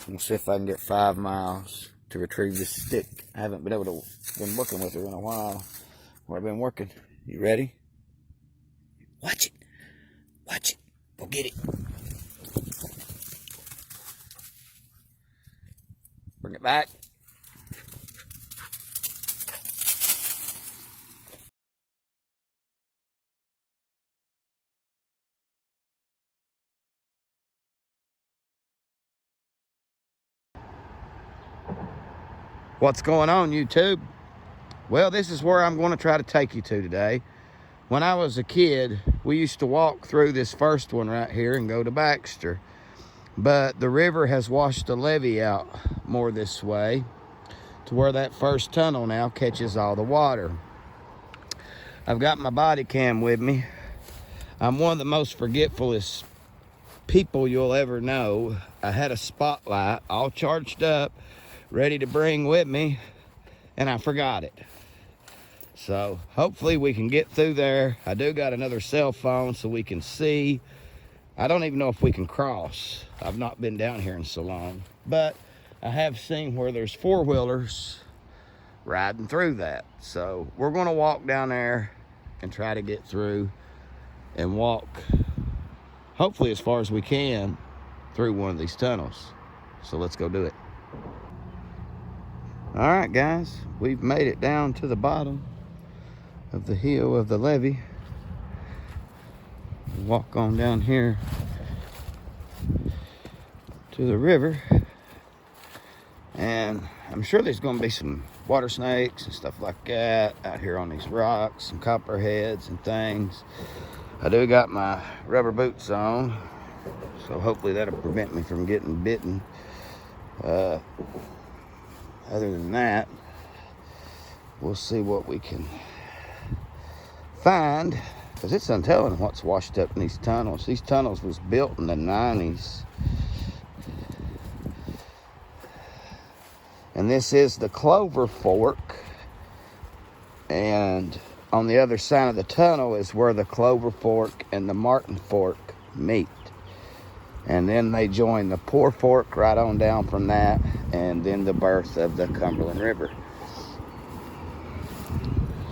We'll see if I can get 5 miles to retrieve this stick. I haven't been working with her in a while. Where I've been working. You ready? Watch it. Watch it. Go get it. Bring it back. What's going on, YouTube? Well, this is where I'm going to try to take you to today. When I was a kid, we used to walk through this first one right here and go to Baxter. But the river has washed the levee out more this way to where that first tunnel now catches all the water. I've got my body cam with me. I'm one of the most forgetfulest people you'll ever know. I had a spotlight all charged up, ready to bring with me, and I forgot it. So hopefully we can get through there. I do got another cell phone so we can see. I don't even know if we can cross. I've not been down here in so long, but I have seen where there's four-wheelers riding through that. So we're going to walk down there and try to get through and walk hopefully as far as we can through one of these tunnels. So let's go do it. All right, guys, we've made it down to the bottom of the hill of the levee. Walk on down here to the river, and I'm sure there's going to be some water snakes and stuff like that out here on these rocks, some copperheads and things. I do got my rubber boots on, so hopefully that'll prevent me from getting bitten. Other than that, we'll see what we can find, because it's untelling what's washed up in these tunnels. These tunnels was built in the 90s. And this is the Clover Fork. And on the other side of the tunnel is where the Clover Fork and the Martin Fork meet. And then they join the Poor Fork right on down from that, and then the birth of the Cumberland River.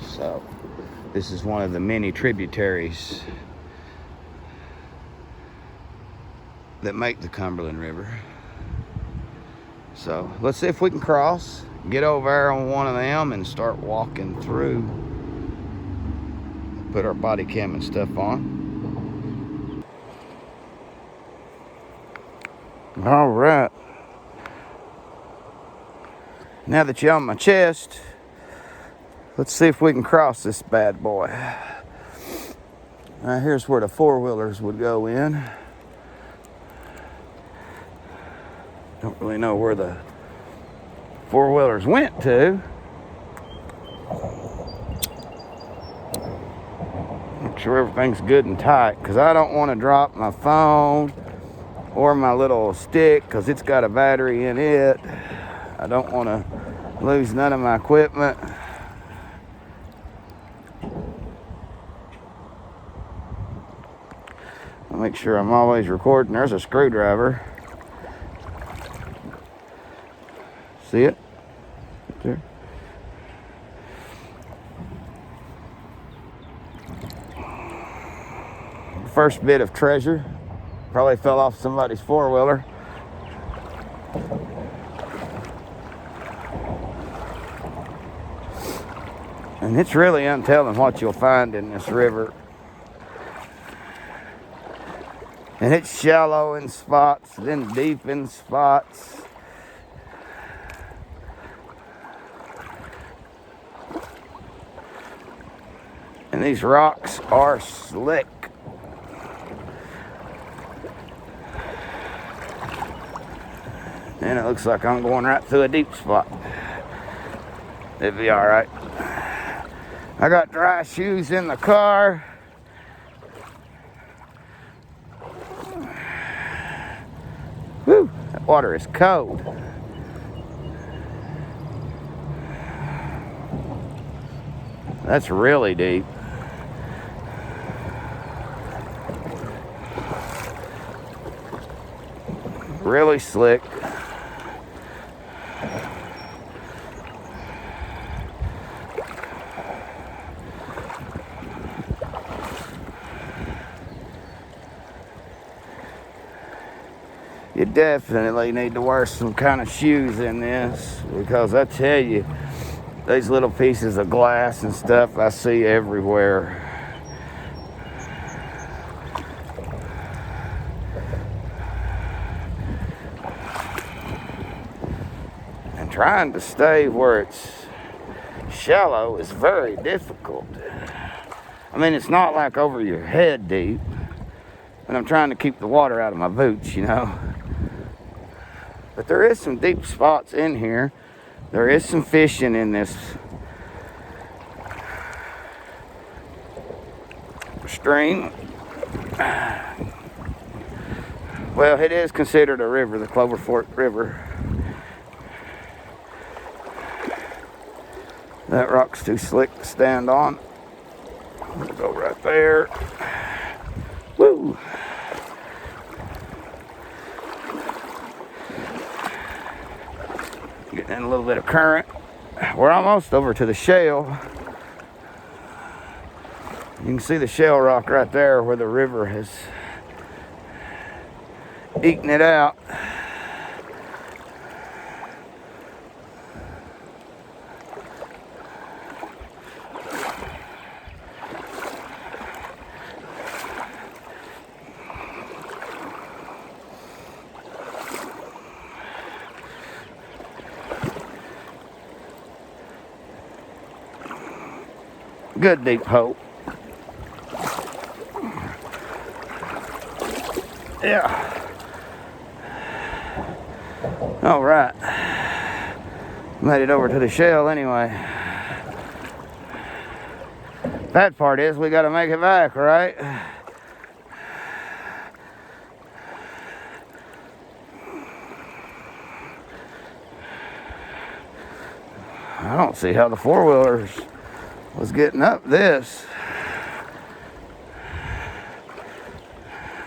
So this is one of the many tributaries that make the Cumberland River. So let's see if we can cross, get over there on one of them and start walking through. Put our body cam and stuff on. All right. Now that you're on my chest, let's see if we can cross this bad boy. Now here's where the four-wheelers would go in. Don't really know where the four-wheelers went to. Make sure everything's good and tight, because I don't want to drop my phone or my little stick, because it's got a battery in it. I don't want to lose none of my equipment. I'll make sure I'm always recording. There's a screwdriver. See it? Right there. First bit of treasure. Probably fell off somebody's four-wheeler. And it's really untelling what you'll find in this river. And it's shallow in spots, then deep in spots. And these rocks are slick. And it looks like I'm going right through a deep spot. It'll be all right. I got dry shoes in the car. Whew, that water is cold. That's really deep. Really slick. You definitely need to wear some kind of shoes in this, because I tell you, these little pieces of glass and stuff I see everywhere. And trying to stay where it's shallow is very difficult. I mean, it's not like over your head deep, but I'm trying to keep the water out of my boots, you know. But there is some deep spots in here. There is some fishing in this stream. Well, it is considered a river, the Clover Fork River. That rock's too slick to stand on. We'll go right there. Woo! Getting in a little bit of current. We're almost over to the shell. You can see the shell rock right there where the river has eaten it out. Good deep hole. Yeah. All right. Made it over to the shell anyway. Bad part is we got to make it back, right? I don't see how the four-wheelers was getting up this.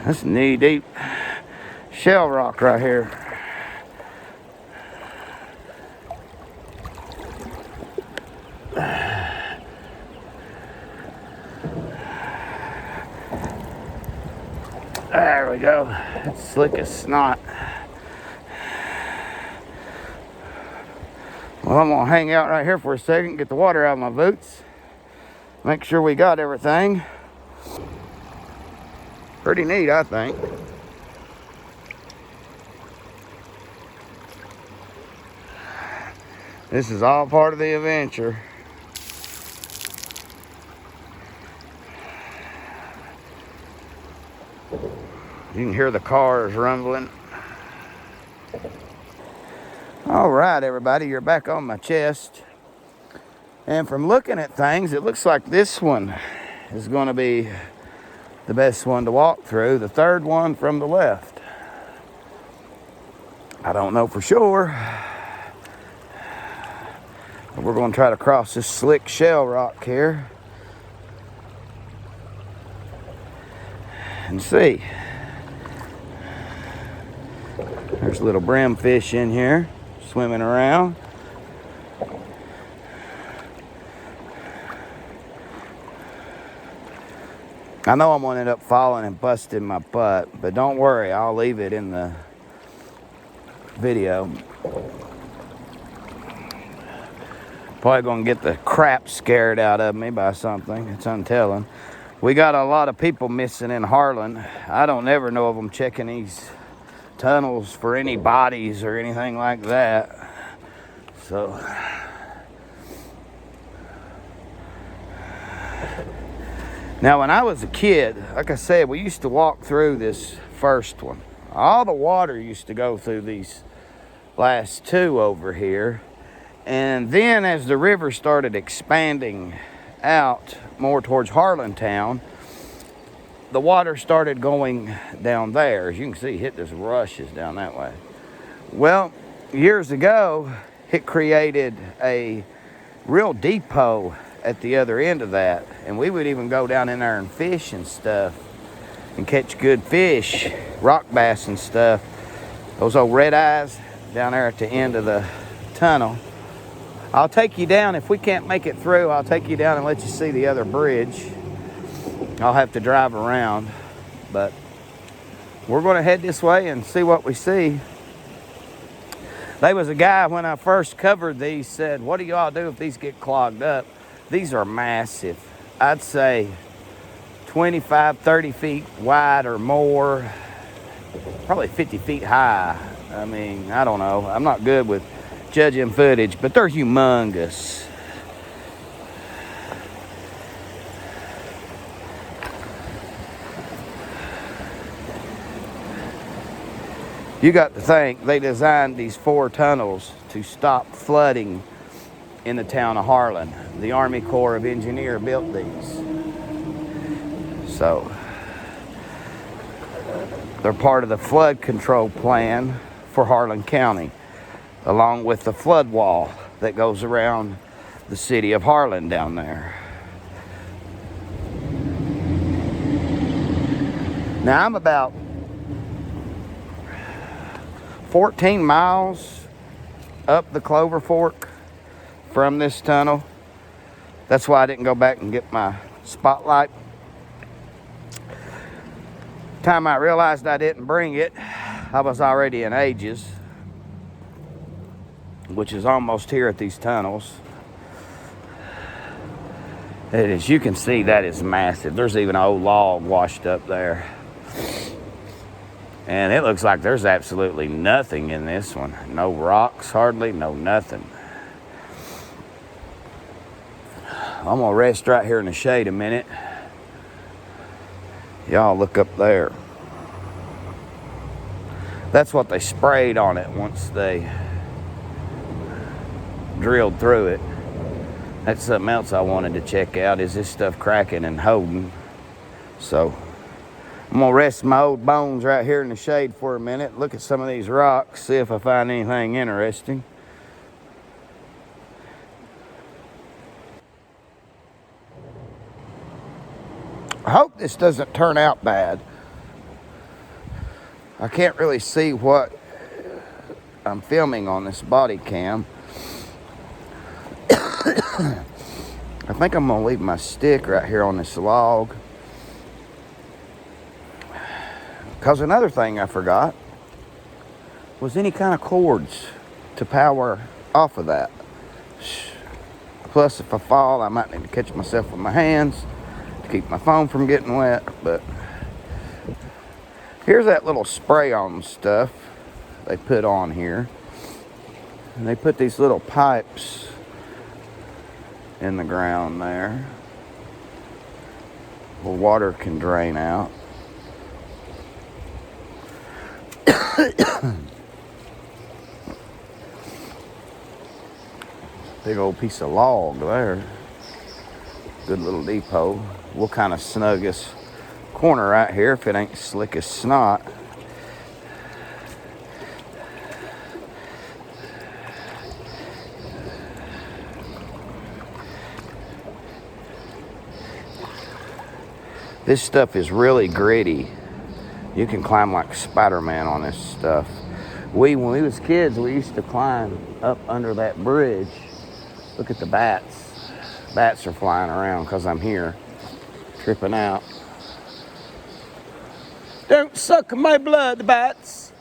That's knee-deep shell rock right here. There we go. It's slick as snot. Well, I'm gonna hang out right here for a second, get the water out of my boots, make sure we got everything. Pretty neat, I think. This is all part of the adventure. You can hear the cars rumbling. All right, everybody, you're back on my chest. And from looking at things, it looks like this one is going to be the best one to walk through. The third one from the left. I don't know for sure. But we're going to try to cross this slick shell rock here and see. There's little brim fish in here swimming around. I know I'm going to end up falling and busting my butt, but don't worry, I'll leave it in the video. Probably going to get the crap scared out of me by something. It's untelling. We got a lot of people missing in Harlan. I don't ever know of them checking these tunnels for any bodies or anything like that. So now when I was a kid, like I said, we used to walk through this first one. All the water used to go through these last two over here. And then as the river started expanding out more towards Harlan town, the water started going down there. As you can see, hit this rushes down that way. Well, years ago, it created a real depot at the other end of that. And we would even go down in there and fish and stuff and catch good fish, rock bass and stuff. Those old red eyes down there at the end of the tunnel. I'll take you down. If we can't make it through, I'll take you down and let you see the other bridge. I'll have to drive around, but we're going to head this way and see what we see. There was a guy when I first covered these said, what do y'all do if these get clogged up? These are massive. I'd say 25, 30 feet wide or more, probably 50 feet high. I mean, I don't know. I'm not good with judging footage, but they're humongous. You got to think, they designed these 4 tunnels to stop flooding in the town of Harlan. The Army Corps of Engineers built these. So, they're part of the flood control plan for Harlan County, along with the flood wall that goes around the city of Harlan down there. Now, I'm about 14 miles up the Clover Fork from this tunnel. That's why I didn't go back and get my spotlight. Time I realized I didn't bring it, I was already in Ages, which is almost here at these tunnels. And as you can see, that is massive. There's even an old log washed up there. And it looks like there's absolutely nothing in this one. No rocks, hardly, no nothing. I'm gonna rest right here in the shade a minute. Y'all look up there. That's what they sprayed on it once they drilled through it. That's something else I wanted to check out, is this stuff cracking and holding. So I'm gonna rest my old bones right here in the shade for a minute, look at some of these rocks, see if I find anything interesting. I hope this doesn't turn out bad. I can't really see what I'm filming on this body cam. I think I'm gonna leave my stick right here on this log. Because another thing I forgot was any kind of cords to power off of that. Plus, if I fall, I might need to catch myself with my hands to keep my phone from getting wet. But here's that little spray-on stuff they put on here. And they put these little pipes in the ground there where water can drain out. Big old piece of log there. Good little depot. We'll kind of snug this corner right here if it ain't slick as snot. This stuff is really gritty. You can climb like Spider-Man on this stuff. When we was kids, we used to climb up under that bridge. Look at the bats. Bats are flying around because I'm here, tripping out. Don't suck my blood, bats.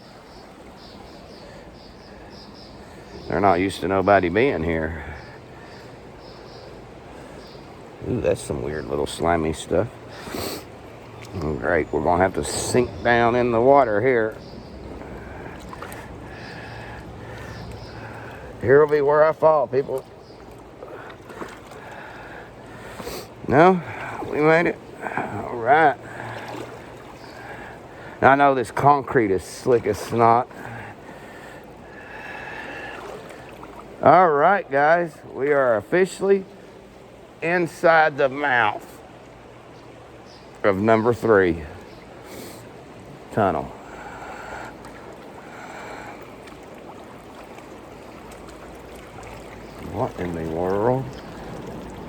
They're not used to nobody being here. Ooh, that's some weird little slimy stuff. Great, we're gonna have to sink down in the water here. Here will be where I fall, people. No, we made it. All right. Now, I know this concrete is slick as snot. All right, guys, we are officially inside the mouth of number 3 tunnel. What in the world?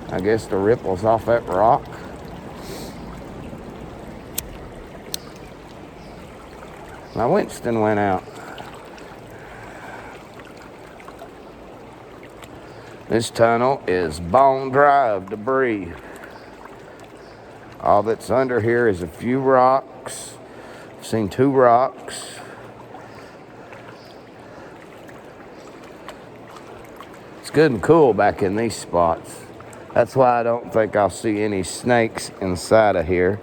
I guess the ripples off that rock. My Winston went out. This tunnel is bone dry of debris. All that's under here is a few rocks, Seen 2 rocks. It's good and cool back in these spots. That's why I don't think I'll see any snakes inside of here.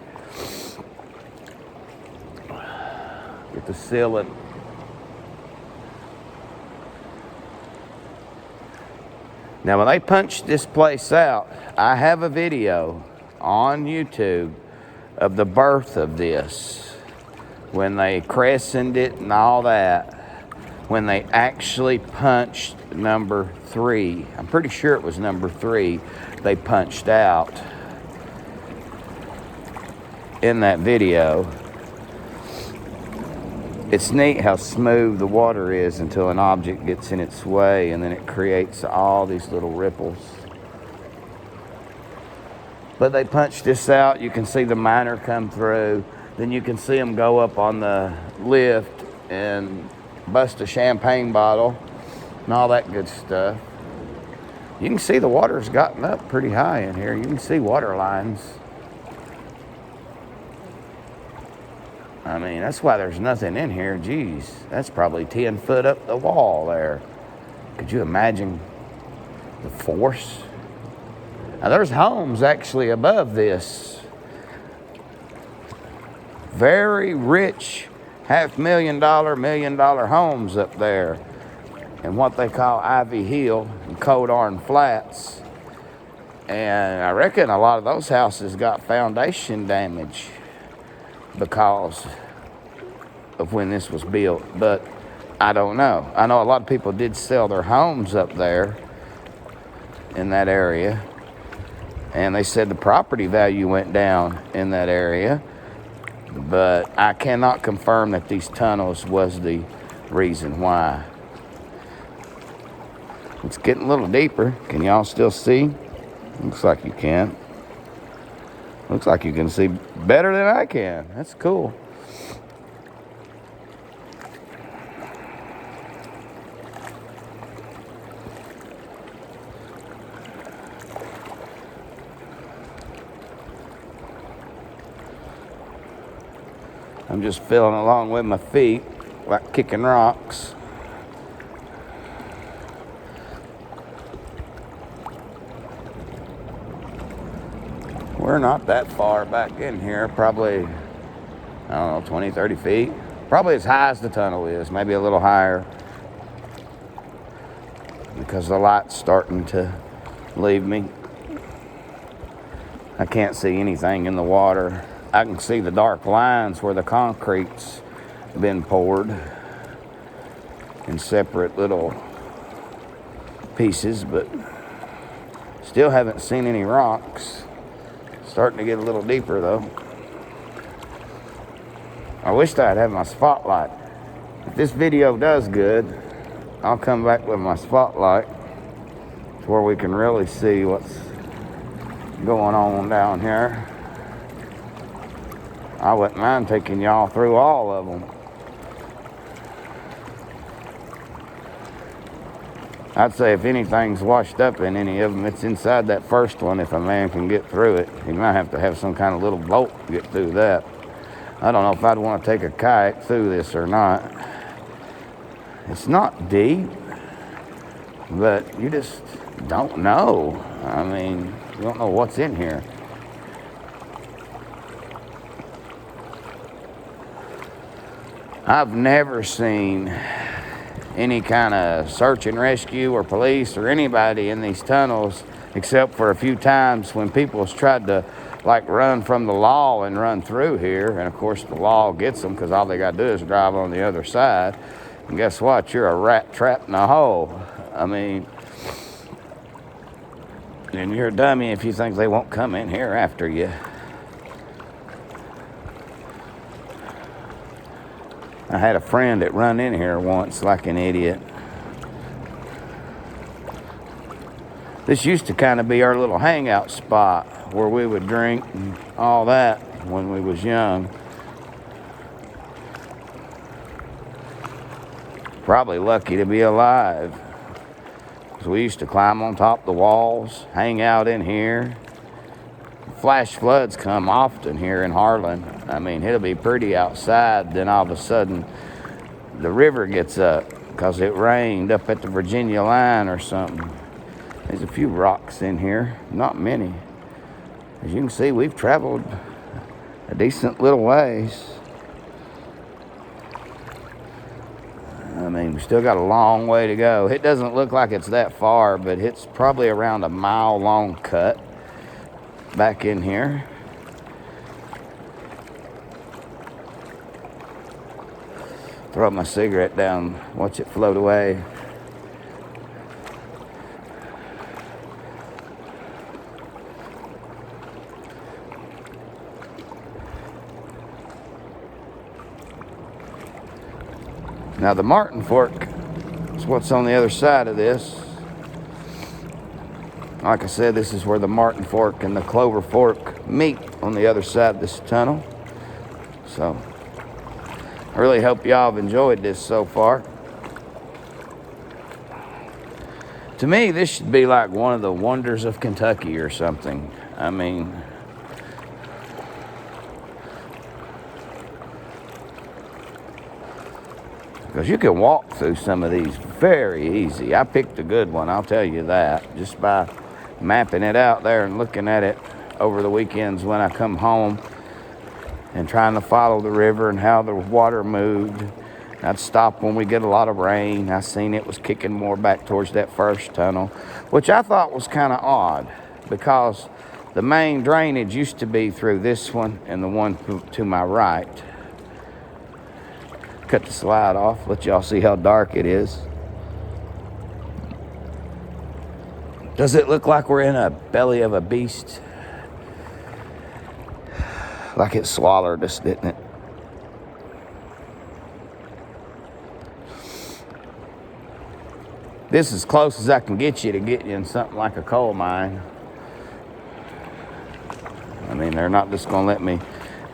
Get the ceiling. Now, when they punched this place out, I have a video on YouTube of the birth of this. When they crescented it and all that. When they actually punched number 3. I'm pretty sure it was number 3 they punched out in that video. It's neat how smooth the water is until an object gets in its way, and then it creates all these little ripples. But they punched this out. You can see the miner come through. Then you can see them go up on the lift and bust a champagne bottle and all that good stuff. You can see the water's gotten up pretty high in here. You can see water lines. I mean, that's why there's nothing in here. Geez, that's probably 10 foot up the wall there. Could you imagine the force? Now, there's homes actually above this. Very rich, $500,000, $1 million homes up there in what they call Ivy Hill and Cold Arn Flats. And I reckon a lot of those houses got foundation damage because of when this was built, but I don't know. I know a lot of people did sell their homes up there in that area, and they said the property value went down in that area, but I cannot confirm that these tunnels was the reason why. It's getting a little deeper. Can y'all still see? Looks like you can. Looks like you can see better than I can. That's cool. I'm just feeling along with my feet, like kicking rocks. We're not that far back in here, probably, I don't know, 20, 30 feet. Probably as high as the tunnel is, maybe a little higher, because the light's starting to leave me. I can't see anything in the water. I can see the dark lines where the concrete's been poured in separate little pieces, but still haven't seen any rocks. Starting to get a little deeper though. I wish I'd have my spotlight. If this video does good, I'll come back with my spotlight to where we can really see what's going on down here. I wouldn't mind taking y'all through all of them. I'd say if anything's washed up in any of them, it's inside that first one. If a man can get through it, he might have to have some kind of little boat to get through that. I don't know if I'd want to take a kayak through this or not. It's not deep, but you just don't know. I mean, you don't know what's in here. I've never seen any kind of search and rescue or police or anybody in these tunnels, except for a few times when people's tried to like run from the law and run through here. And of course the law gets them because all they got to do is drive on the other side. And guess what? You're a rat trapped in a hole. I mean, and you're a dummy if you think they won't come in here after you. I had a friend that run in here once like an idiot. This used to kind of be our little hangout spot where we would drink and all that when we was young. Probably lucky to be alive. So we used to climb on top of the walls, hang out in here, flash floods come often here in Harlan. I mean, it'll be pretty outside, then all of a sudden the river gets up because it rained up at the Virginia line or something. There's a few rocks in here, not many. As you can see, we've traveled a decent little ways. I mean, we still got a long way to go. It doesn't look like it's that far, but it's probably around a mile-long cut back in here. Throw my cigarette down, watch it float away. Now the Martin Fork is what's on the other side of this. Like I said, this is where the Martin Fork and the Clover Fork meet on the other side of this tunnel. So I really hope y'all have enjoyed this so far. To me, this should be like one of the wonders of Kentucky or something. I mean, because you can walk through some of these very easy. I picked a good one, I'll tell you that, just by mapping it out there and looking at it over the weekends when I come home and trying to follow the river and how the water moved. I'd stop when we get a lot of rain. I seen it was kicking more back towards that first tunnel, which I thought was kind of odd because the main drainage used to be through this one and the one to my right. Cut the slide off, let y'all see how dark it is. Does it look like we're in a belly of a beast? Like it swallowed us, didn't it? This is as close as I can get you to get you in something like a coal mine. I mean, they're not just gonna let me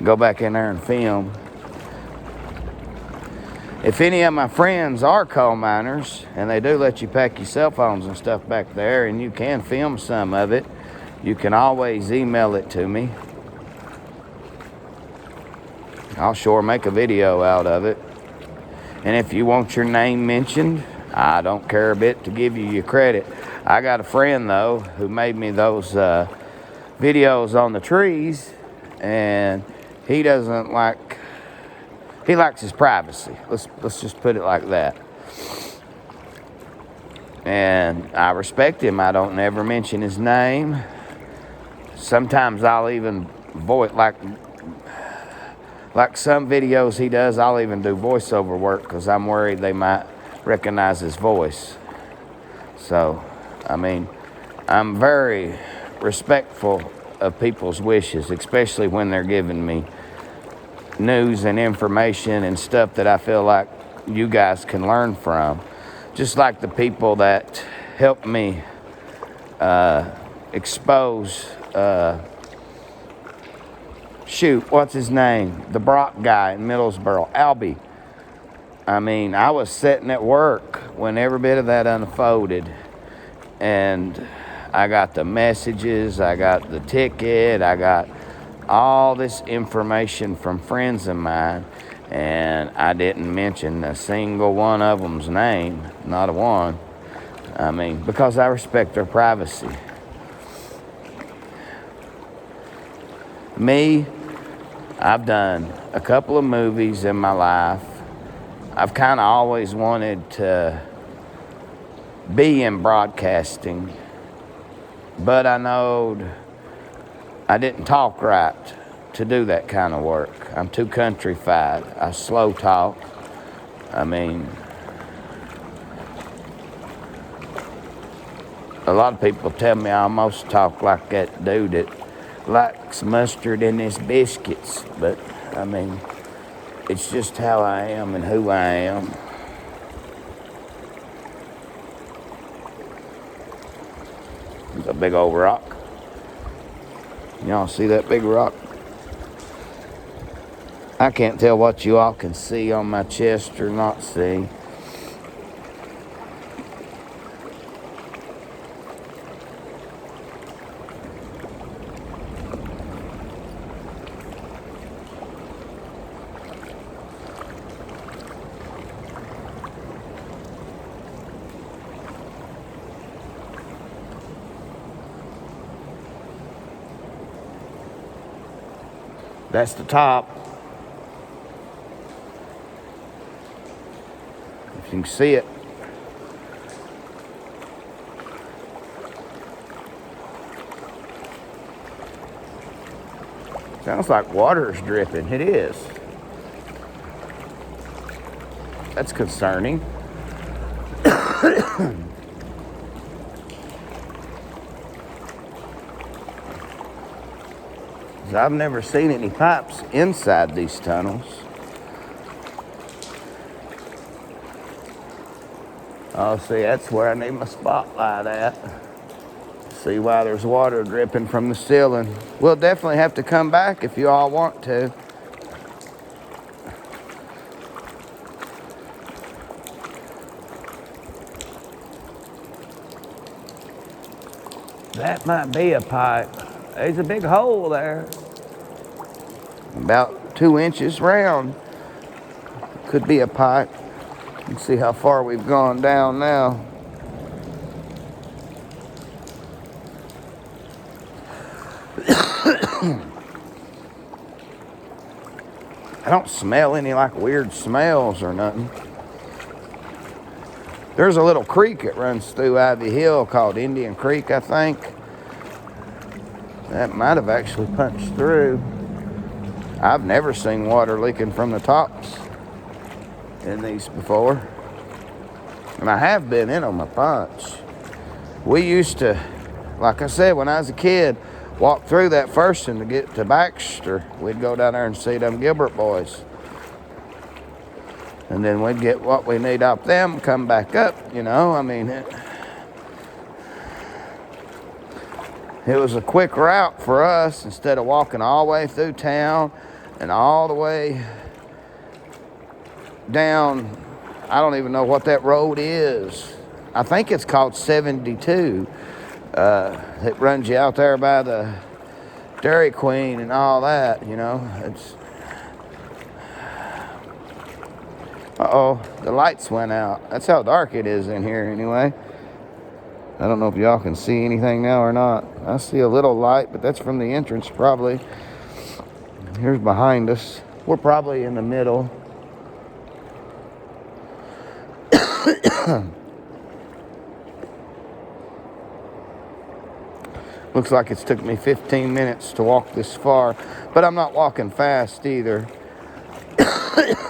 go back in there and film. If any of my friends are coal miners, and they do let you pack your cell phones and stuff back there, and you can film some of it, you can always email it to me. I'll sure make a video out of it. And if you want your name mentioned, I don't care a bit to give you your credit. I got a friend, though, who made me those videos on the trees, and he doesn't like... He likes his privacy. Let's just put it like that. And I respect him. I don't never mention his name. Sometimes I'll even voice, like some videos he does, I'll even do voiceover work because I'm worried they might recognize his voice. So, I mean, I'm very respectful of people's wishes, especially when they're giving me news and information and stuff that I feel like you guys can learn from. Just like the people that helped me expose, what's his name? The Brock guy in Middlesboro, Albie. I mean, I was sitting at work when every bit of that unfolded, and I got the messages, I got the ticket, I got all this information from friends of mine, and I didn't mention a single one of them's name, not a one. I mean, because I respect their privacy. Me, I've done a couple of movies in my life. I've kind of always wanted to be in broadcasting, but I knowed I didn't talk right to do that kind of work. I'm too countryfied. I slow talk. I mean, a lot of people tell me I almost talk like that dude that likes mustard in his biscuits. But, I mean, it's just how I am and who I am. There's a big old rock. Y'all see that big rock? I can't tell what you all can see on my chest or not see. That's the top. If you can see it. Sounds like water is dripping. It is. That's concerning. I've never seen any pipes inside these tunnels. Oh, see, that's where I need my spotlight at. See why there's water dripping from the ceiling. We'll definitely have to come back if you all want to. That might be a pipe. There's a big hole there. About 2 inches round. Could be a pipe. Let's see how far we've gone down now. I don't smell any like weird smells or nothing. There's a little creek that runs through Ivy Hill called Indian Creek, I think. That might have actually punched through. I've never seen water leaking from the tops in these before. And I have been in them a bunch. We used to, like I said, when I was a kid, walk through that first one to get to Baxter. We'd go down there and see them Gilbert boys. And then we'd get what we need off them, come back up, you know. I mean, it was a quick route for us instead of walking all the way through town and all the way down. I don't even know what that road is. I think it's called 72. It runs you out there by the Dairy Queen and all that, you know. It's... Uh-oh, the lights went out. That's how dark it is in here anyway. I don't know if y'all can see anything now or not. I see a little light, but that's from the entrance probably. Here's behind us. We're probably in the middle. Looks like it's took me 15 minutes to walk this far, but I'm not walking fast either.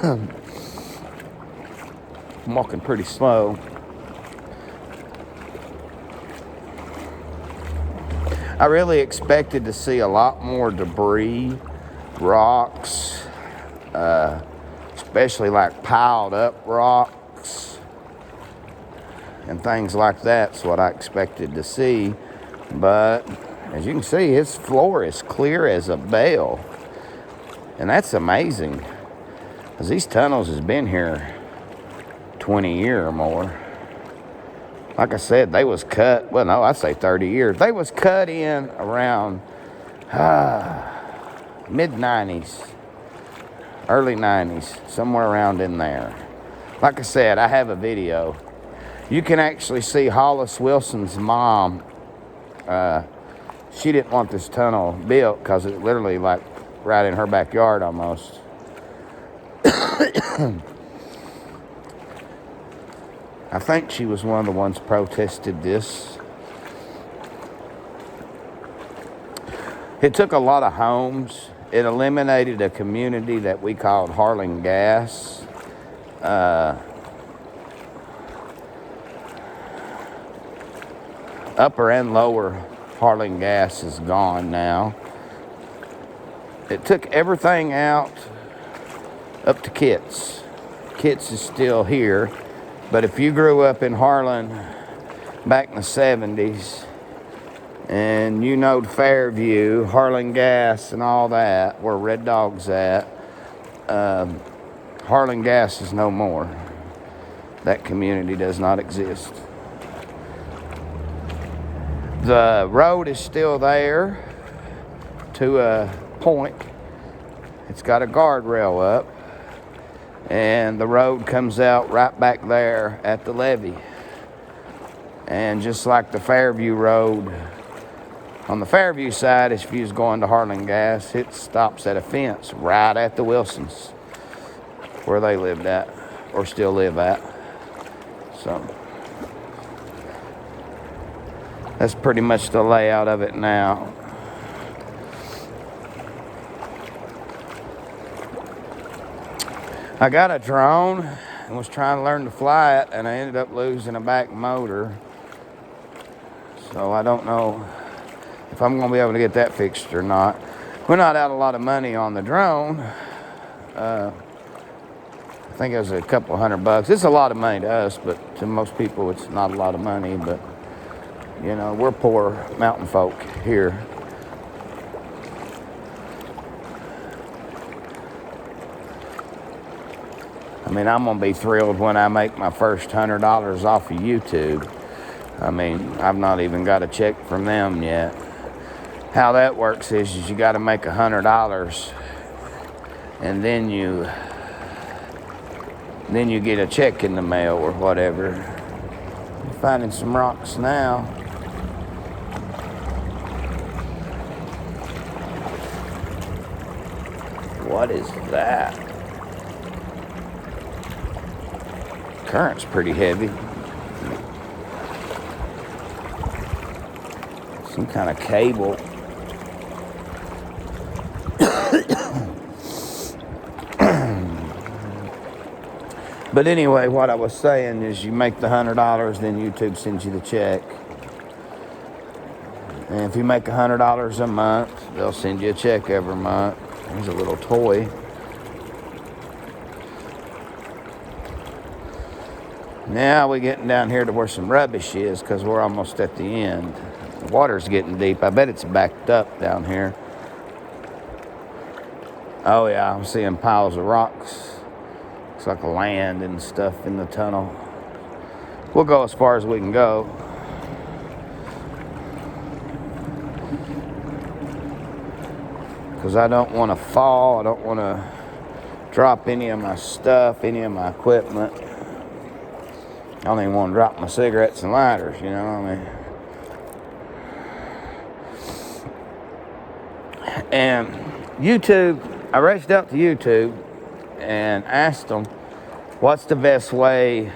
I'm walking pretty slow. I really expected to see a lot more debris, rocks, especially like piled up rocks and things like that's what I expected to see. But as you can see, his floor is clear as a bell. And that's amazing, because these tunnels has been here 20 years or more. Like I said, they was cut, well, no, I'd say 30 years. They was cut in around mid-90s, early 90s, somewhere around in there. Like I said, I have a video. You can actually see Hollis Wilson's mom. She didn't want this tunnel built because it literally like right in her backyard almost. I think she was one of the ones protested this. It took a lot of homes. It eliminated a community that we called Harlan Gas. Upper and lower Harlan Gas is gone now. It took everything out up to Kitts. Kitts is still here. But if you grew up in Harlan back in the 70s, and you know Fairview, Harlan Gas, and all that, where Red Dog's at, Harlan Gas is no more. That community does not exist. The road is still there to a point. It's got a guardrail up. And the road comes out right back there at the levee. And just like the Fairview Road, On the Fairview side, if you was going to Harlan Gas, it stops at a fence right at the Wilsons, where they lived at, or still live at. So that's pretty much the layout of it now. I got a drone and was trying to learn to fly it, and I ended up losing a back motor. So I don't know if I'm going to be able to get that fixed or not. We're not out a lot of money on the drone. I think it was a couple $100. It's a lot of money to us, but to most people it's not a lot of money. But, you know, we're poor mountain folk here. I mean, I'm going to be thrilled when I make my first $100 off of YouTube. I mean, I've not even got a check from them yet. How that works is you got to make $100, and then you get a check in the mail or whatever. I'm finding some rocks now. What is that? Current's pretty heavy. Some kind of cable. But anyway, what I was saying is you make the $100, then YouTube sends you the check. And if you make $100 a month, they'll send you a check every month. There's a little toy. Now we're getting down here to where some rubbish is, because we're almost at the end. The water's getting deep. I bet it's backed up down here. Oh yeah, I'm seeing piles of rocks. Looks like land and stuff in the tunnel. We'll go as far as we can go. Because I don't want to fall. I don't want to drop any of my stuff, any of my equipment. I don't even want to drop my cigarettes and lighters, you know what I mean? And YouTube, I reached out to YouTube and asked them, what's the best way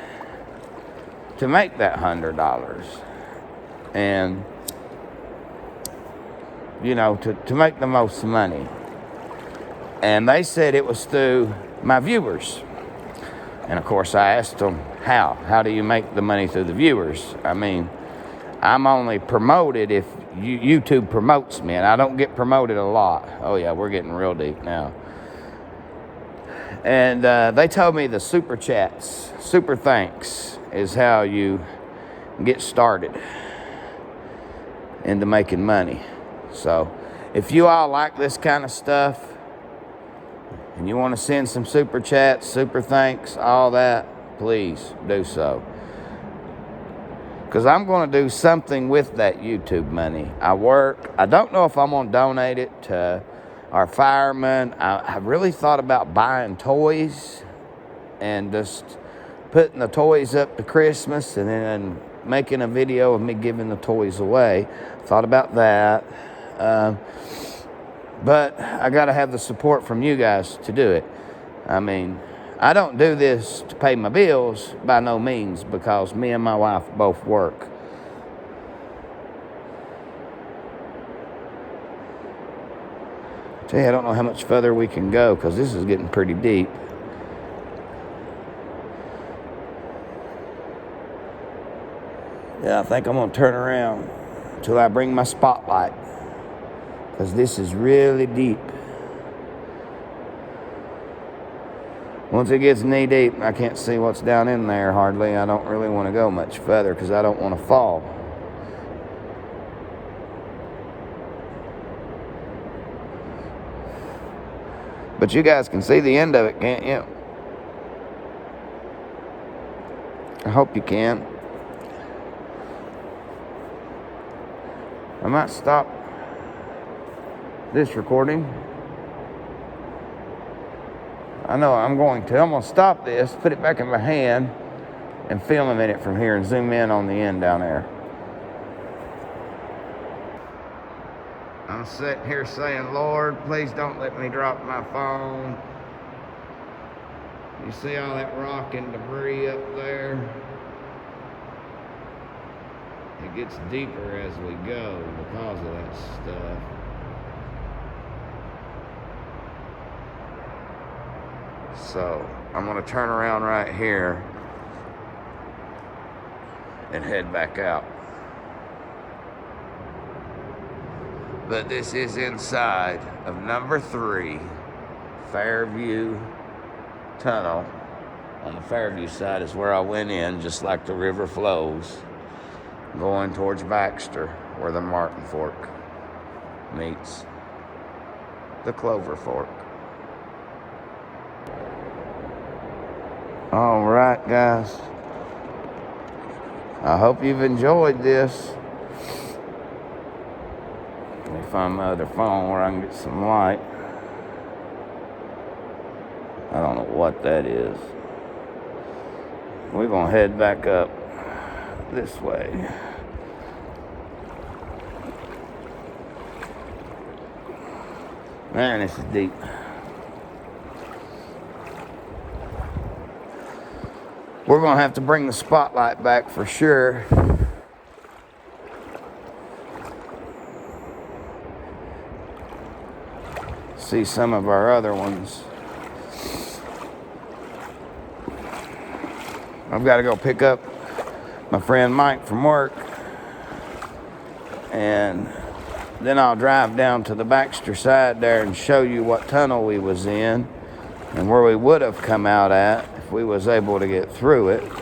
to make that $100? And, you know, to make the most money. And they said it was through my viewers. And of course I asked them, how do you make the money through the viewers? I mean, I'm only promoted if YouTube promotes me, and I don't get promoted a lot. Oh yeah, we're getting real deep now. And they told me the super chats, super thanks, is how you get started into making money. So if you all like this kind of stuff and you want to send some super chats, super thanks, all that, please do so. Because I'm going to do something with that YouTube money. I don't know if I'm going to donate it to our firemen. I really thought about buying toys and just putting the toys up to Christmas and then making a video of me giving the toys away. Thought about that. But I got to have the support from you guys to do it. I mean, I don't do this to pay my bills by no means, because me and my wife both work. Tell you, I don't know how much further we can go, because this is getting pretty deep. Yeah, I think I'm going to turn around until I bring my spotlight, because this is really deep. Once it gets knee deep, I can't see what's down in there hardly. I don't really want to go much further because I don't want to fall. But you guys can see the end of it, can't you? I hope you can. I might stop this recording. I know I'm going to. I'm going to stop this, put it back in my hand, and film a minute from here and zoom in on the end down there. I'm sitting here saying, Lord, please don't let me drop my phone. You see all that rock and debris up there? It gets deeper as we go because of that stuff. So I'm going to turn around right here and head back out. But this is inside of number 3, Fairview Tunnel. On the Fairview side is where I went in, just like the river flows, going towards Baxter, where the Martin Fork meets the Clover Fork. All right, guys. I hope you've enjoyed this. Let me find my other phone where I can get some light. I don't know what that is. We're going to head back up this way. Man, this is deep. We're going to have to bring the spotlight back for sure. See some of our other ones. I've got to go pick up my friend Mike from work, and then I'll drive down to the Baxter side there and show you what tunnel we was in and where we would have come out at if we was able to get through it.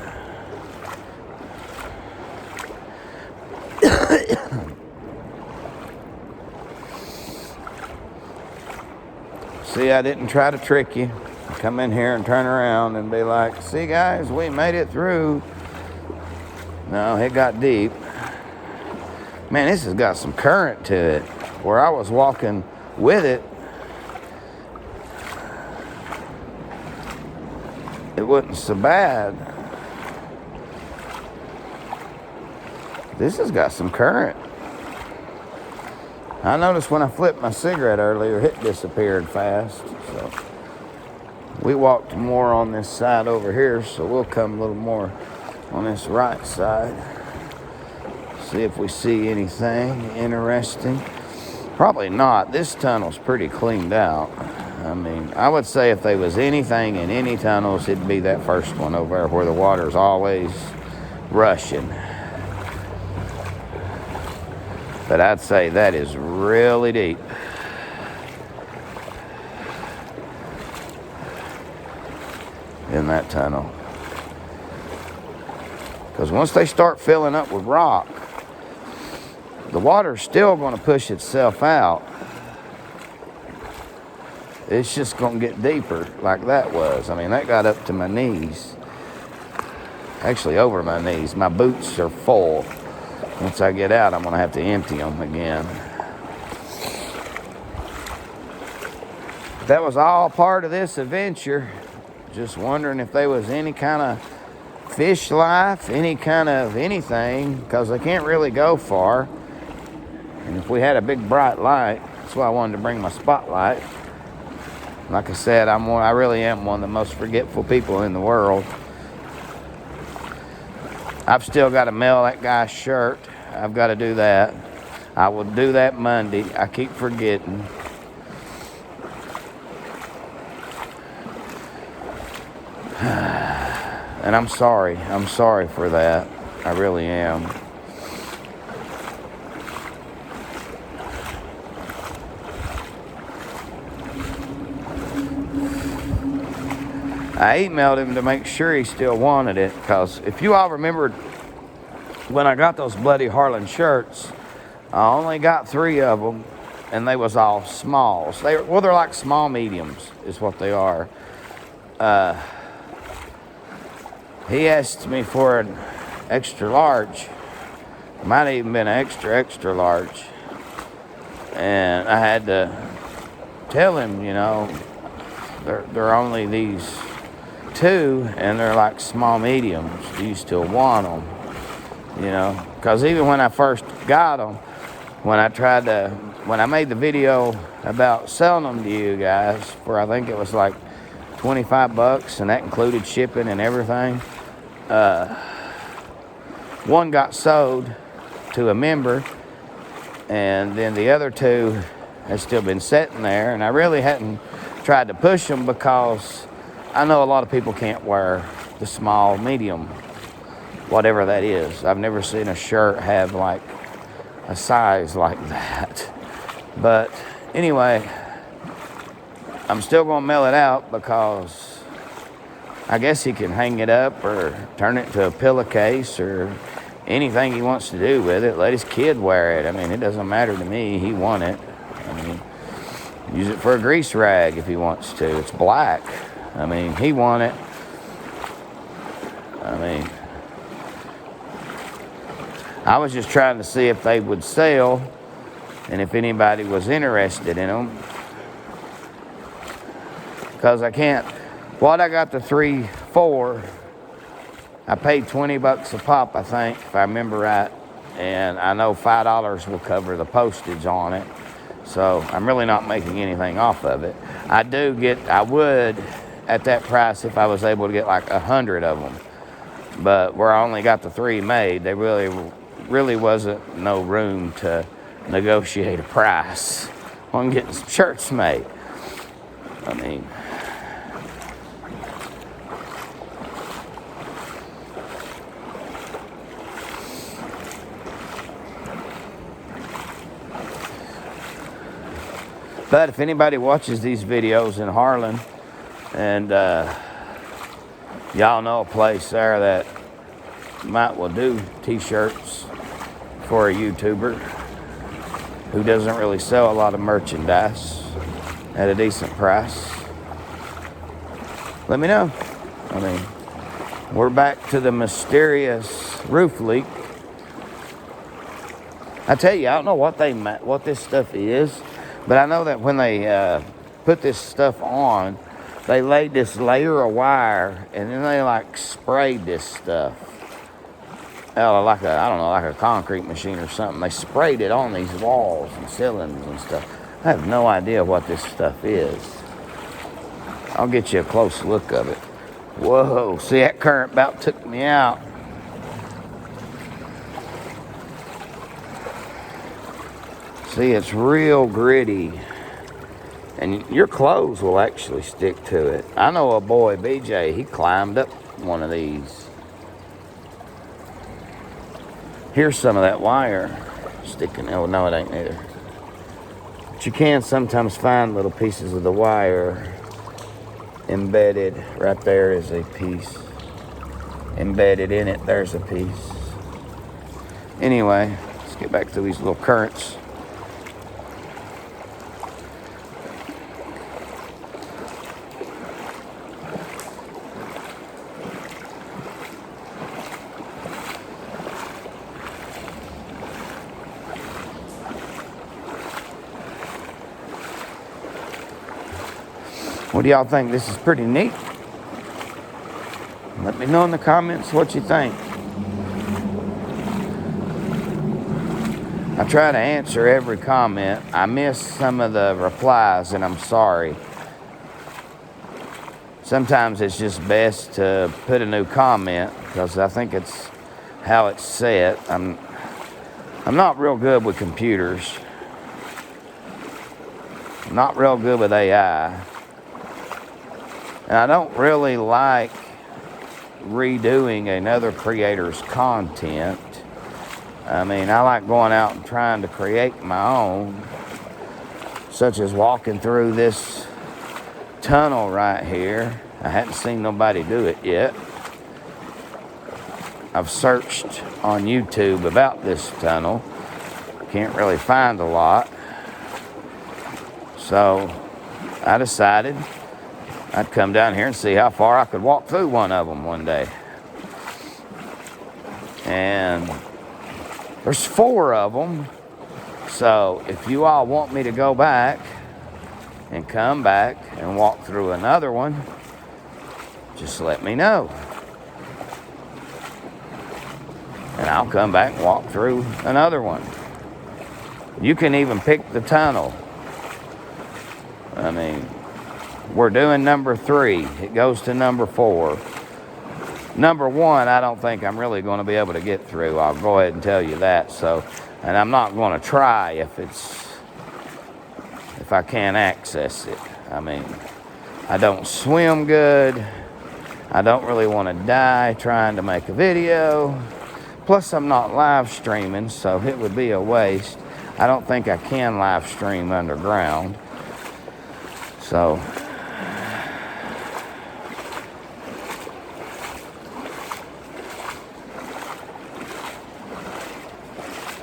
See, I didn't try to trick you. Come in here and turn around and be like, see guys, we made it through. No, it got deep. Man, this has got some current to it. Where I was walking with it, it wasn't so bad. This has got some current. I noticed when I flipped my cigarette earlier, it disappeared fast. So we walked more on this side over here, so we'll come a little more on this right side. See if we see anything interesting. Probably not. This tunnel's pretty cleaned out. I mean, I would say if there was anything in any tunnels, it'd be that first one over there where the water's always rushing. But I'd say that is really deep. In that tunnel. Because once they start filling up with rock, the water's still going to push itself out. It's just going to get deeper like that was. I mean, that got up to my knees. Actually, over my knees. My boots are full. Once I get out, I'm going to have to empty them again. That was all part of this adventure. Just wondering if there was any kind of fish life, any kind of anything, because they can't really go far. And if we had a big bright light, that's why I wanted to bring my spotlight. Like I said, I really am one of the most forgetful people in the world. I've still got to mail that guy's shirt. I've got to do that. I will do that Monday. I keep forgetting. And I'm sorry. I'm sorry for that. I really am. I emailed him to make sure he still wanted it, because if you all remembered when I got those bloody Harlan shirts, I only got 3 of them, and they was all smalls. They're like small mediums is what they are. He asked me for an extra large. It might have even been an extra large. And I had to tell him, you know, they're only these 2, and they're like small mediums. Do you still want them? You know, because even when I first got them, when I made the video about selling them to you guys for, I think it was like 25 bucks, and that included shipping and everything. One got sold to a member, and then the other two have still been sitting there, and I really hadn't tried to push them because I know a lot of people can't wear the small, medium, whatever that is. I've never seen a shirt have like a size like that. But anyway, I'm still gonna mail it out because I guess he can hang it up or turn it to a pillowcase or anything he wants to do with it. Let his kid wear it. I mean, it doesn't matter to me. He won it. I mean, use it for a grease rag if he wants to. It's black. I mean, he won it. I mean, I was just trying to see if they would sell and if anybody was interested in them. Because I can't, what I got the 3 for, I paid 20 bucks a pop, I think, if I remember right. And I know $5 will cover the postage on it. So I'm really not making anything off of it. I would at that price if I was able to get like 100 of them. But where I only got the 3 made, there really wasn't no room to negotiate a price on getting some shirts made. I mean, but if anybody watches these videos in Harlan, and y'all know a place there that might will do t-shirts for a YouTuber who doesn't really sell a lot of merchandise at a decent price, let me know. I mean, we're back to the mysterious roof leak. I tell you, I don't know what this stuff is, but I know that when they put this stuff on, they laid this layer of wire, and then they like sprayed this stuff. Like a concrete machine or something. They sprayed it on these walls and ceilings and stuff. I have no idea what this stuff is. I'll get you a close look of it. Whoa, see, that current about took me out. See, it's real gritty. And your clothes will actually stick to it. I know a boy, BJ, he climbed up one of these. Here's some of that wire sticking. Oh, no, it ain't either. But you can sometimes find little pieces of the wire embedded. Right there is a piece. Embedded in it, there's a piece. Anyway, let's get back to these little currents. What do y'all think? This is pretty neat. Let me know in the comments what you think. I try to answer every comment. I missed some of the replies, and I'm sorry. Sometimes it's just best to put a new comment because I think it's how it's set. I'm not real good with computers. I'm not real good with AI. And I don't really like redoing another creator's content. I mean, I like going out and trying to create my own, such as walking through this tunnel right here. I hadn't seen nobody do it yet. I've searched on YouTube about this tunnel. Can't really find a lot. So I decided I'd come down here and see how far I could walk through one of them one day. And there's 4 of them. So if you all want me to go back and come back and walk through another one, just let me know. And I'll come back and walk through another one. You can even pick the tunnel. I mean, we're doing number 3. It goes to number 4. Number 1, I don't think I'm really going to be able to get through. I'll go ahead and tell you that. So, and I'm not going to try if I can't access it. I mean, I don't swim good. I don't really want to die trying to make a video. Plus, I'm not live streaming, so it would be a waste. I don't think I can live stream underground. So,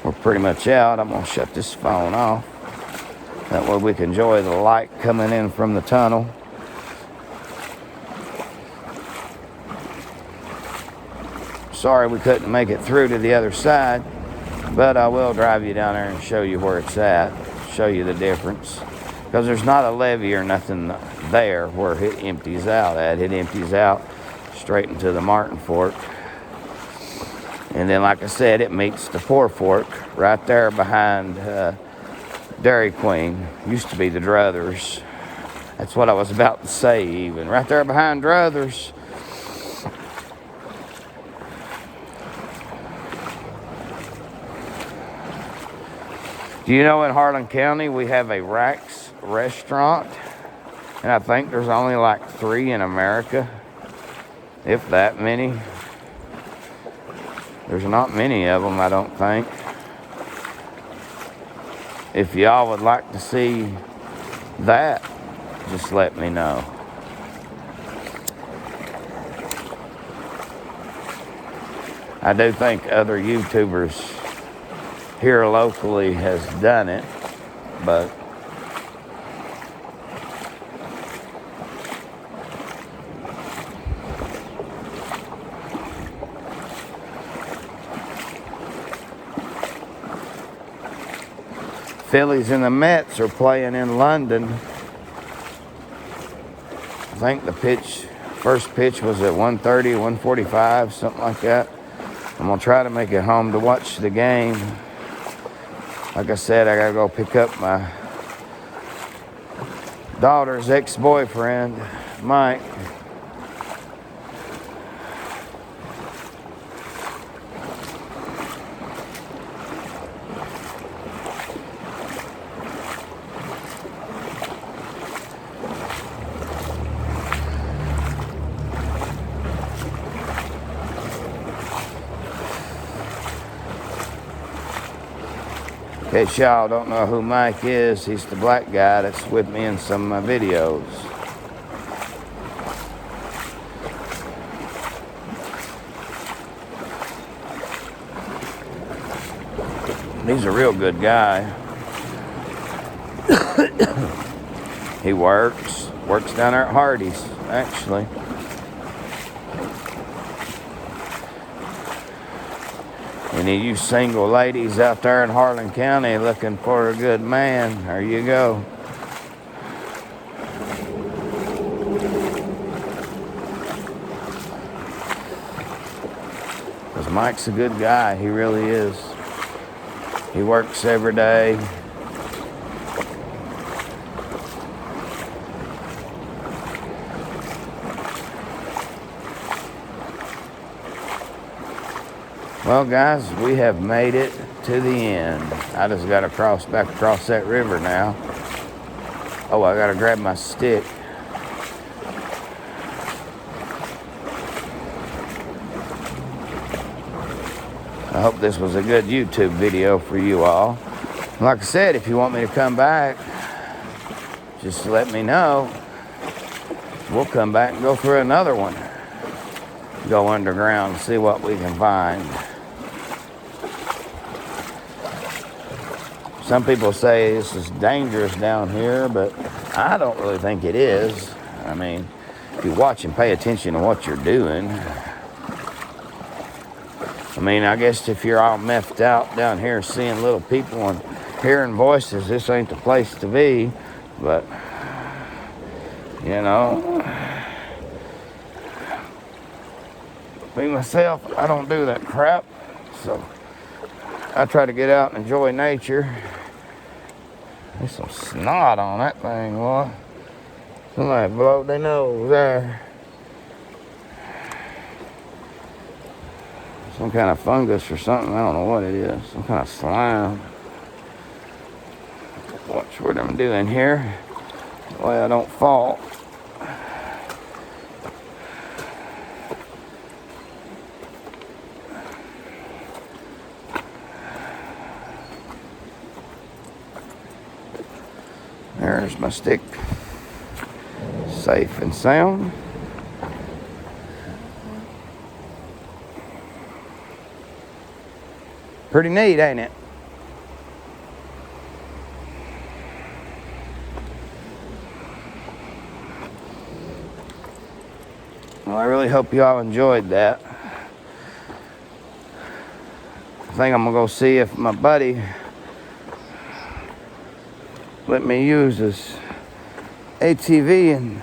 we're pretty much out. I'm going to shut this phone off. That way we can enjoy the light coming in from the tunnel. Sorry we couldn't make it through to the other side, but I will drive you down there and show you where it's at, show you the difference. Because there's not a levee or nothing there where it empties out at. It empties out straight into the Martin Fork. And then, like I said, it meets the Poor Fork right there behind Dairy Queen. Used to be the Druthers. That's what I was about to say even. Right there behind Druthers. Do you know in Harlan County we have a Rack's restaurant? And I think there's only like 3 in America. If that many. There's not many of them, I don't think. If y'all would like to see that, just let me know. I do think other YouTubers here locally has done it, but Phillies and the Mets are playing in London. I think the first pitch was at 1:30, 1:45, something like that. I'm gonna try to make it home to watch the game. Like I said, I gotta go pick up my daughter's ex-boyfriend, Mike. In case y'all don't know who Mike is, he's the black guy that's with me in some of my videos. He's a real good guy. He works down there at Hardee's, actually. Any of you single ladies out there in Harlan County looking for a good man, there you go. Because Mike's a good guy, he really is. He works every day. Well, guys, we have made it to the end. I just got to cross back across that river now. Oh, I got to grab my stick. I hope this was a good YouTube video for you all. Like I said, if you want me to come back, just let me know. We'll come back and go through another one. Go underground and see what we can find. Some people say this is dangerous down here, but I don't really think it is. I mean, if you watch and pay attention to what you're doing. I mean, I guess if you're all methed out down here seeing little people and hearing voices, this ain't the place to be. But, you know, me, myself, I don't do that crap. So I try to get out and enjoy nature. There's some snot on that thing, boy. Somebody blowed their nose there. Some kind of fungus or something. I don't know what it is. Some kind of slime. Watch what I'm doing here. That way I don't fall. There's my stick. Safe and sound. Pretty neat, ain't it? Well, I really hope you all enjoyed that. I think I'm gonna go see if my buddy let me use his ATV and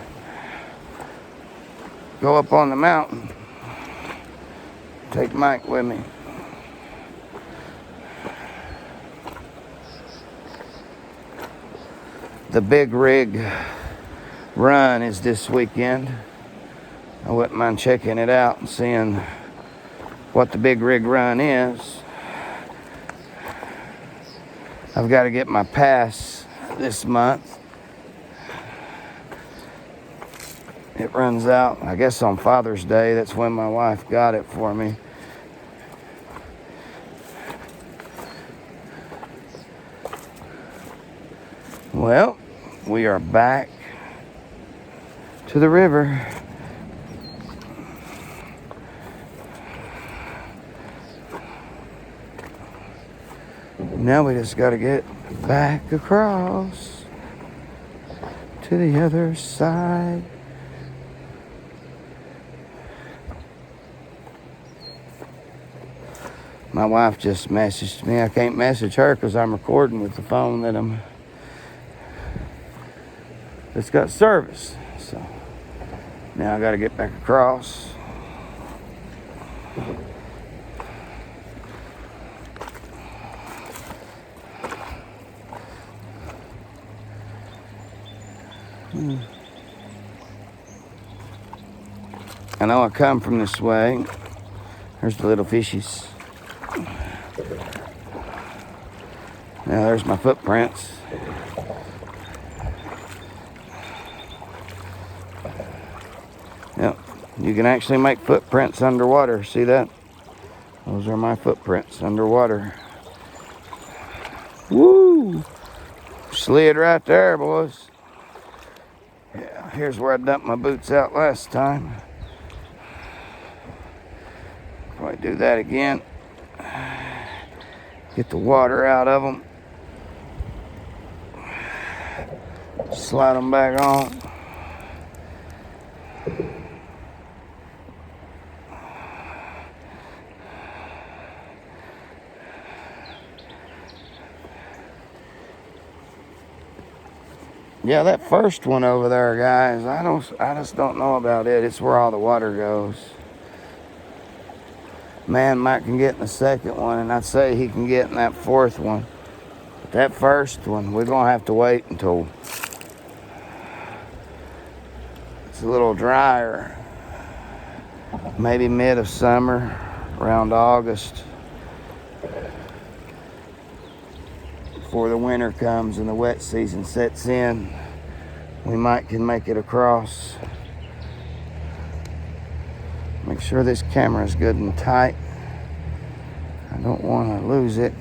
go up on the mountain. Take Mike with me. The big rig run is this weekend. I wouldn't mind checking it out and seeing what the big rig run is. I've got to get my pass this month. It runs out, I guess, on Father's Day. That's when my wife got it for me. Well, we are back to the river. Now we just got to get back across to the other side. My wife just messaged me. I can't message her because I'm recording with the phone that's got service. So now I got to get back across. I know I come from this way. There's the little fishies. Now there's my footprints. Yep, you can actually make footprints underwater. See that? Those are my footprints underwater. Woo! Slid right there, boys. Yeah, here's where I dumped my boots out last time. Probably do that again. Get the water out of them. Slide them back on. Yeah, that first one over there, guys, I just don't know about it. It's where all the water goes. Man, Mike can get in the second one, and I'd say he can get in that fourth one. But that first one, we're going to have to wait until it's a little drier. Maybe mid of summer, around August. Before the winter comes and the wet season sets in, we might can make it across. Make sure this camera is good and tight. I don't want to lose it.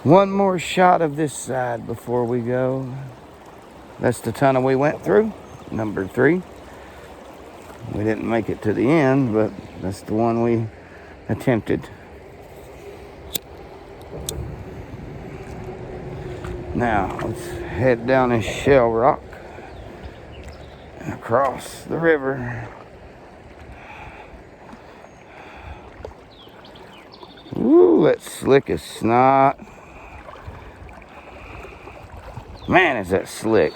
One more shot of this side before we go. That's the tunnel we went through, number 3. We didn't make it to the end, but that's the one we attempted. Now, let's head down this shell rock and across the river. Ooh, that's slick as snot. Man, is that slick.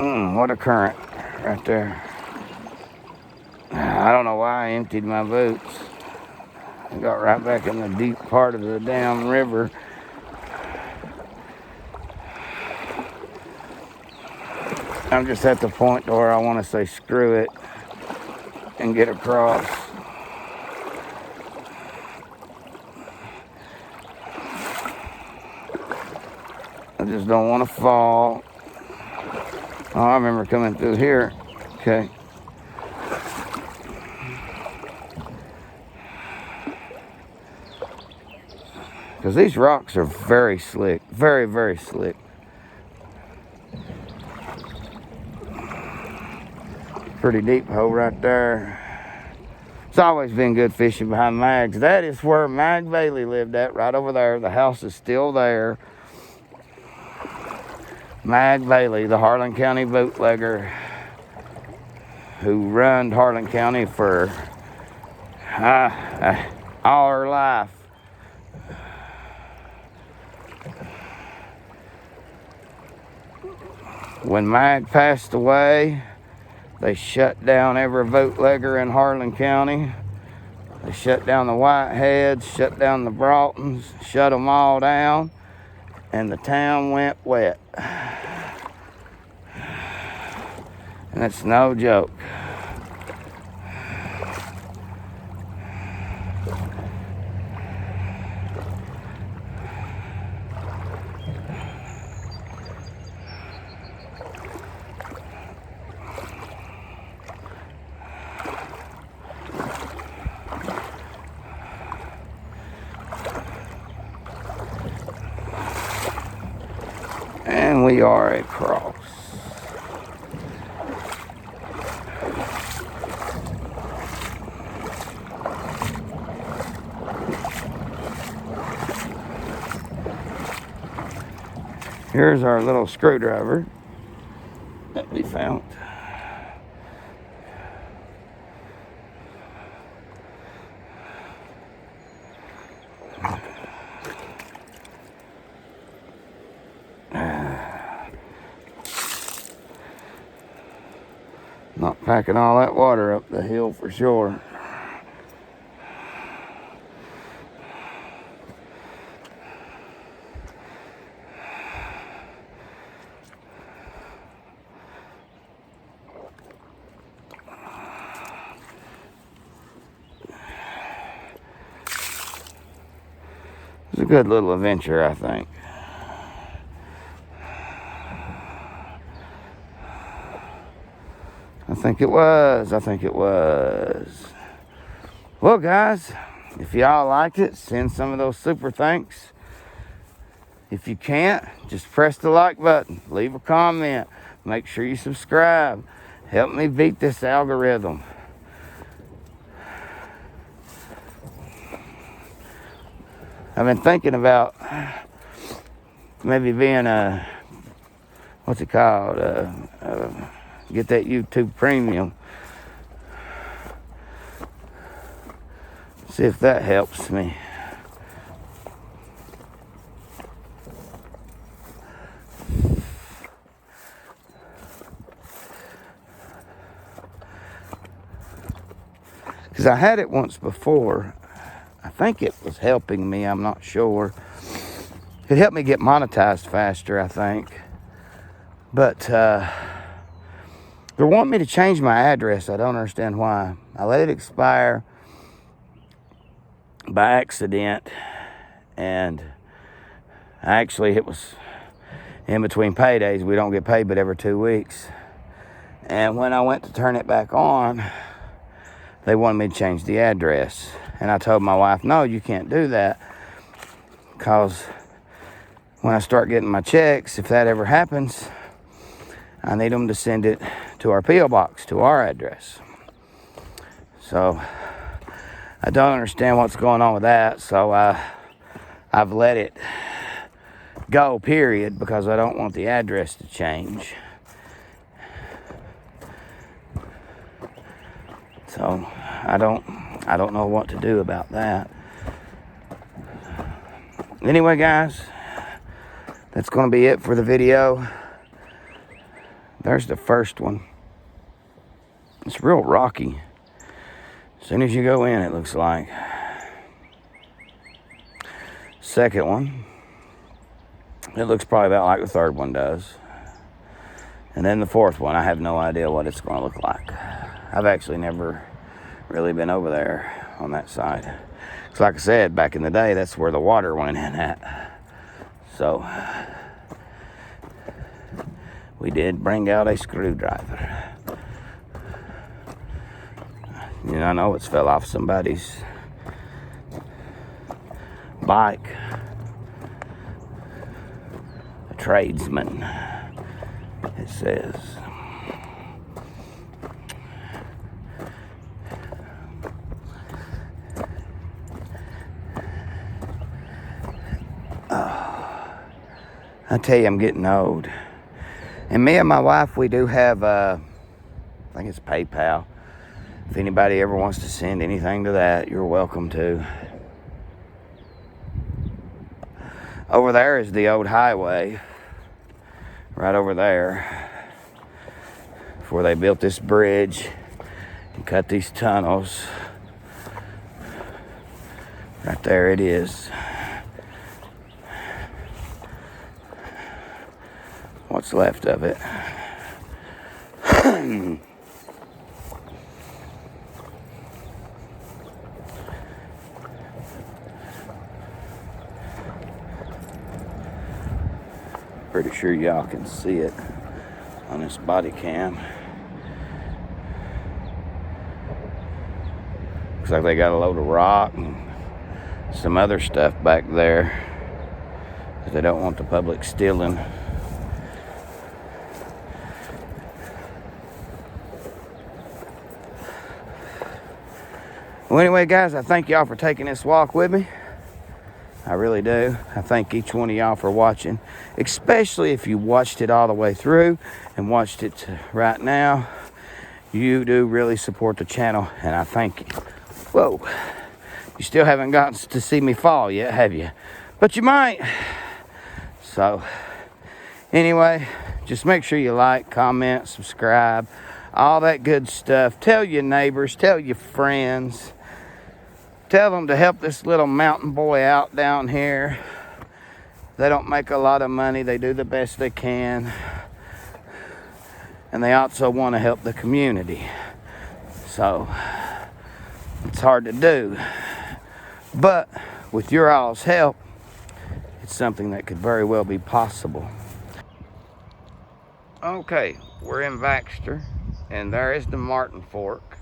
What a current right there. I don't know why I emptied my boots. I got right back in the deep part of the damn river. I'm just at the point where I want to say screw it and get across. I just don't want to fall. Oh, I remember coming through here. Okay. Because these rocks are very slick. Very, very slick. Pretty deep hole right there. It's always been good fishing behind Mags. That is where Mag Bailey lived at, right over there. The house is still there. Mag Bailey, the Harlan County bootlegger who run Harlan County for all her life. When Mag passed away, they shut down every bootlegger in Harlan County. They shut down the Whiteheads, shut down the Broughtons, shut them all down, and the town went wet. And that's no joke. And we are across. Here's our little screwdriver that we found. Not packing all that water up the hill for sure. It was a good little adventure, I think. I think it was. Well, guys, if y'all liked it, send some of those super thanks. If you can't, just press the like button. Leave a comment. Make sure you subscribe. Help me beat this algorithm. I've been thinking about maybe being what's it called? Get that YouTube Premium. See if that helps me. Because I had it once before. I think it was helping me. I'm not sure. It helped me get monetized faster, I think. But they're wanting me to change my address. I don't understand why. I let it expire by accident. And actually, it was in between paydays. We don't get paid but every 2 weeks. And when I went to turn it back on, they wanted me to change the address. And I told my wife, no, you can't do that. Because when I start getting my checks, if that ever happens, I need them to send it to our P.O. box, to our address. So I don't understand what's going on with that. So I've let it go, period, because I don't want the address to change. So I don't know what to do about that. Anyway, guys, that's going to be it for the video. There's the first one. It's real rocky. As soon as you go in, it looks like. Second one. It looks probably about like the third one does. And then the fourth one, I have no idea what it's going to look like. I've actually never really been over there on that side. Because like I said, back in the day, that's where the water went in at. So, we did bring out a screwdriver. You know, I know it's fell off somebody's bike. A tradesman, it says. I tell you, I'm getting old. And me and my wife, we do have, I think it's PayPal. If anybody ever wants to send anything to that, you're welcome to. Over there is the old highway. Right over there. Before they built this bridge and cut these tunnels. Right there it is. What's left of it. Pretty sure y'all can see it on this body cam. Looks like they got a load of rock and some other stuff back there that they don't want the public stealing. Well, anyway, guys, I thank y'all for taking this walk with me. I really do. I thank each one of y'all for watching, especially if you watched it all the way through and watched it right now. You do really support the channel, and I thank you. Whoa. You still haven't gotten to see me fall yet, have you? But you might. So, anyway, just make sure you like, comment, subscribe, all that good stuff. Tell your neighbors, tell your friends. Tell them to help this little mountain boy out down here. They don't make a lot of money. They do the best they can. And they also want to help the community. So, it's hard to do. But, with your all's help, it's something that could very well be possible. Okay, we're in Baxter. And there is the Martin Fork.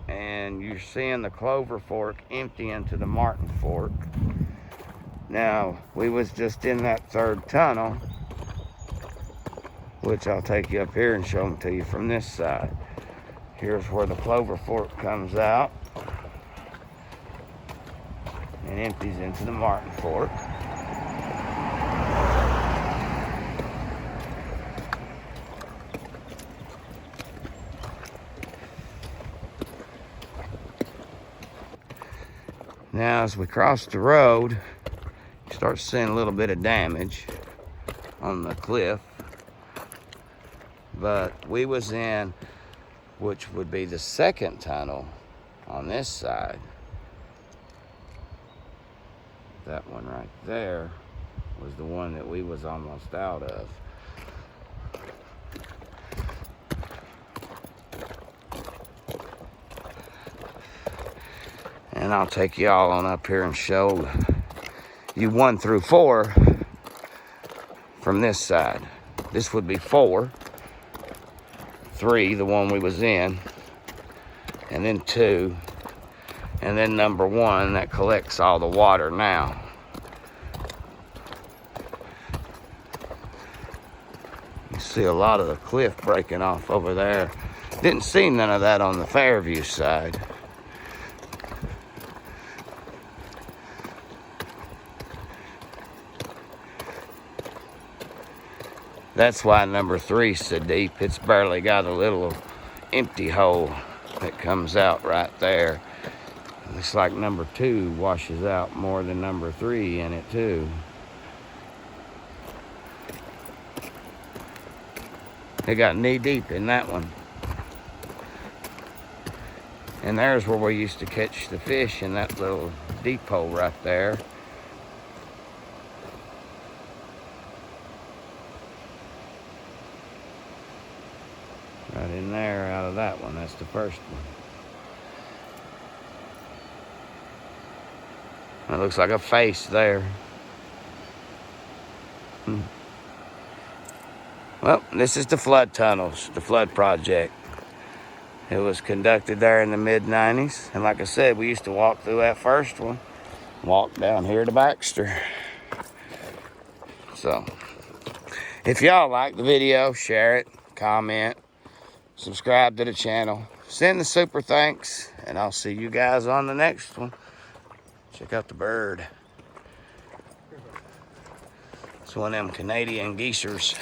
And you're seeing the Clover Fork empty into the Martin Fork. Now, we was just in that third tunnel, which I'll take you up here and show them to you from this side. Here's where the Clover Fork comes out and empties into the Martin Fork. Now, as we cross the road, you start seeing a little bit of damage on the cliff. But we was in, which would be the second tunnel on this side. That one right there was the one that we was almost out of. And I'll take y'all on up here and show you 1 through 4 from this side. This would be 4. 3, the one we was in. And then 2. And then number 1 that collects all the water now. You see a lot of the cliff breaking off over there. Didn't see none of that on the Fairview side. That's why number 3's so deep. It's barely got a little empty hole that comes out right there. Looks like number 2 washes out more than number 3 in it too. They got knee deep in that one. And there's where we used to catch the fish, in that little deep hole right there. Right in there out of that one. That's the first one. That looks like a face there. Well, this is the flood tunnels, the flood project. It was conducted there in the mid-90s. And like I said, we used to walk through that first one, walk down here to Baxter. So, if y'all like the video, share it, comment, subscribe to the channel, send the super thanks, and I'll see you guys on the next one. Check out the bird. It's one of them Canadian geysers.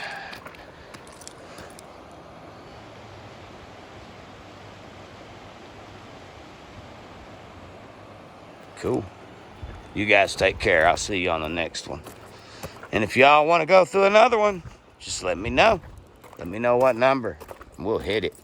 Cool. You guys take care. I'll see you on the next one. And if y'all want to go through another one, just let me know. Let me know what number. We'll hit it.